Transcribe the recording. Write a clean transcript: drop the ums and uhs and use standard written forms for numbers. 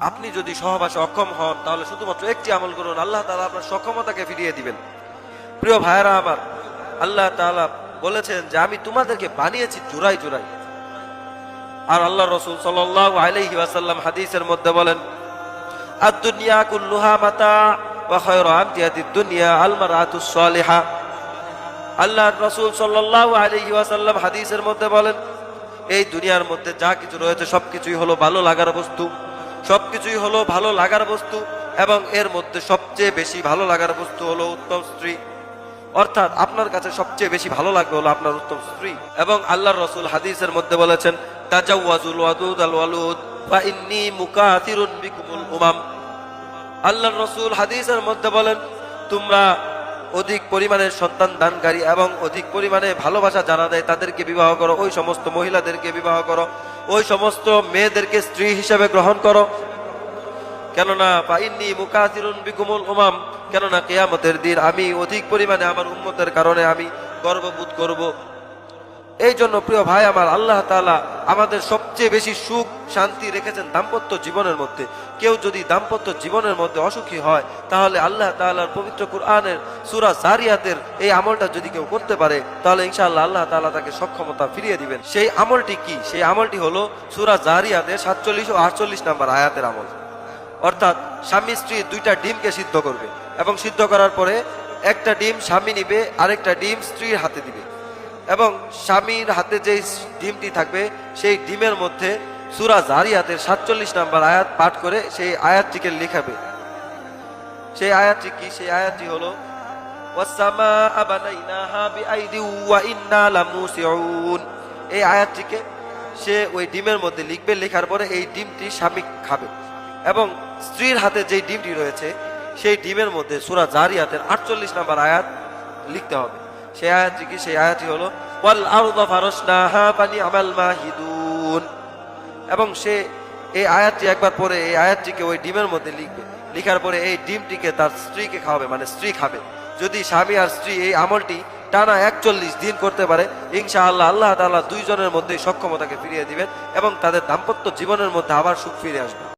আপনি যদি সহবাসে অক্ষম হন তাহলে শুধুমাত্র একটি আমল করুন, আল্লাহ তাআলা আপনার সক্ষমতাকে ফিরিয়ে দিবেন। প্রিয় ভাইয়েরা আমার, আল্লাহ তাআলা বলেছেন যে আমি তোমাদেরকে বানিয়েছি জোড়ায় জোড়ায়। আর আল্লাহ রাসূল সাল্লাল্লাহু আলাইহি ওয়াসাল্লাম হাদিসের মধ্যে বলেন, আদ-দুনিয়া কুল্লুহা মাতা ওয়া খায়রু আমতিয়াতিদ দুনিয়া আল মারআতুস সালিহা। আল্লাহর রাসূল সাল্লাল্লাহু আলাইহি ওয়াসাল্লাম হাদিসের মধ্যে বলেন, এই দুনিয়ার মধ্যে যা কিছু রয়েছে সবকিছুই হলো ভালো লাগার বস্তু, সবকিছুই হলো ভালো লাগার বস্তু, এবং এর মধ্যে সবচেয়ে বেশি ভালো লাগার বস্তু হলো উত্তম স্ত্রী। অর্থাৎ আপনার কাছে সবচেয়ে বেশি ভালো লাগবে হলো আপনার উত্তম স্ত্রী। এবং আল্লাহর রাসূল হাদিসের মধ্যে বলেছেন, তাজাওয়াজুল ওয়াদুদ আল ওয়ালুদ ফা ইন্নী মুকাথিরুন বিকুমুল উমাম। আল্লাহর রাসূল হাদিসের মধ্যে বলেন, তোমরা অধিক পরিমাণে সন্তান দানকারী এবং অধিক পরিমাণে ভালোবাসা জানা দেয় তাদেরকে বিবাহ করো, ওই সমস্ত মহিলাদেরকে বিবাহ করো, ওই সমস্ত মেয়েদেরকে স্ত্রী হিসেবে গ্রহণ করো। কেননা ফাইন্নী মুকাথিরুন বিকুমুল উমাম, কেননা কিয়ামতের দিন আমি অধিক পরিমাণে আমার উম্মতের কারণে আমি গর্ববোধ করব। এই জন্য প্রিয় ভাই আমার, আল্লাহ তাআলা আমাদের সবচেয়ে বেশি সুখ শান্তি রেখেছেন দাম্পত্য জীবনের মধ্যে। কেউ যদি দাম্পত্য জীবনের মধ্যে অসুখী হয় তাহলে আল্লাহ তাআলার পবিত্র কুরআনের সূরা জারিয়াতের এই আমলটা যদি কেউ করতে পারে তাহলে ইনশাআল্লাহ আল্লাহ তাআলা তাকে সক্ষমতা ফিরিয়ে দিবেন। সেই আমলটি কি? সেই আমলটি হলো সূরা জারিয়াতের 47 ও 48 নম্বর আয়াতের আমল। অর্থাৎ স্বামী স্ত্রী দুইটা ডিমকে সিদ্ধ করবে এবং সিদ্ধ করার পরে একটা ডিম স্বামী নিবে, আরেকটা ডিম স্ত্রীর হাতে দিবে, এবং স্বামীর হাতে যে ডিমটি থাকবে সেই ডিমের মধ্যে সূরা জারিয়াতের 47 নম্বর আয়াত পাঠ করে সেই আয়াতটিকে লিখাবে। সেই আয়াতটি কি? সেই আয়াতটি হলো ওয়াসসামাআ বানাইনাহা বিআইদি ওয়া ইন্না লামুসিউন। এই আয়াতটিকে সে ওই ডিমের মধ্যে লিখবে। লেখার পরে এই ডিমটি স্বামী খাবে এবং স্ত্রীর হাতে যে ডিমটি রয়েছে সেই ডিমের মধ্যে সূরা জারিয়াতের 48 নম্বর আয়াত লিখতে হবে। সেই আয়াতটি কি? সেই আয়াতটি হলো ওয়াল আরদা ফারাশনাহা ফানি'মাল মাহিদুন। এবং সে এই আয়াতটি একবার পরে এই আয়াতটিকে ওই ডিমের মধ্যে লিখবে। লিখার পরে এই ডিমটিকে তার স্ত্রীকে খাওয়াবে, মানে স্ত্রী খাবে। যদি স্বামী আর স্ত্রী এই আমলটি টানা 41 দিন করতে পারে ইনশাআল্লাহ আল্লাহ তাআলা দুইজনের মধ্যে সক্ষমতাকে ফিরিয়ে দিবেন এবং তাদের দাম্পত্য জীবনের মধ্যে আবার সুখ ফিরে আসবে।